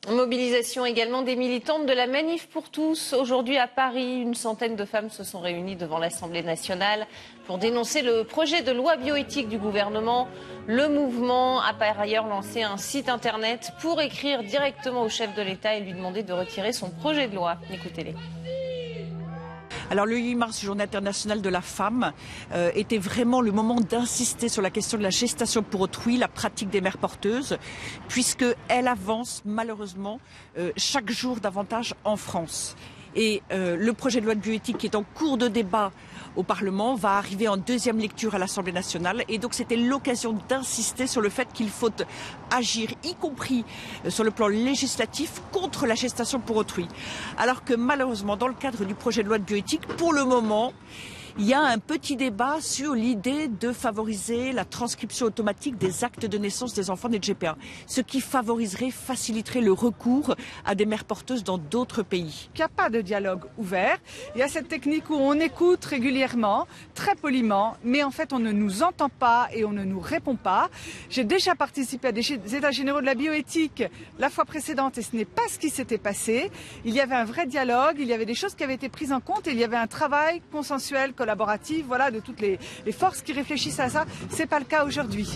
Mobilisation également des militantes de la Manif pour tous. Aujourd'hui à Paris, une centaine de femmes se sont réunies devant l'Assemblée nationale pour dénoncer le projet de loi bioéthique du gouvernement. Le mouvement a par ailleurs lancé un site internet pour écrire directement au chef de l'État et lui demander de retirer son projet de loi. Écoutez-les. Alors le 8 mars, Journée internationale de la femme, était vraiment le moment d'insister sur la question de la gestation pour autrui, la pratique des mères porteuses, puisqu'elle avance malheureusement chaque jour davantage en France. Et le projet de loi de bioéthique qui est en cours de débat au Parlement va arriver en deuxième lecture à l'Assemblée nationale. Et donc c'était l'occasion d'insister sur le fait qu'il faut agir, y compris sur le plan législatif, contre la gestation pour autrui. Alors que malheureusement, dans le cadre du projet de loi de bioéthique, pour le moment, il y a un petit débat sur l'idée de favoriser la transcription automatique des actes de naissance des enfants des GPA, ce qui faciliterait le recours à des mères porteuses dans d'autres pays. Il n'y a pas de dialogue ouvert. Il y a cette technique où on écoute régulièrement, très poliment, mais en fait on ne nous entend pas et on ne nous répond pas. J'ai déjà participé à des états généraux de la bioéthique la fois précédente et ce n'est pas ce qui s'était passé. Il y avait un vrai dialogue, il y avait des choses qui avaient été prises en compte et il y avait un travail consensuel, collaboratif, voilà, de toutes les forces qui réfléchissent à ça. C'est pas le cas aujourd'hui.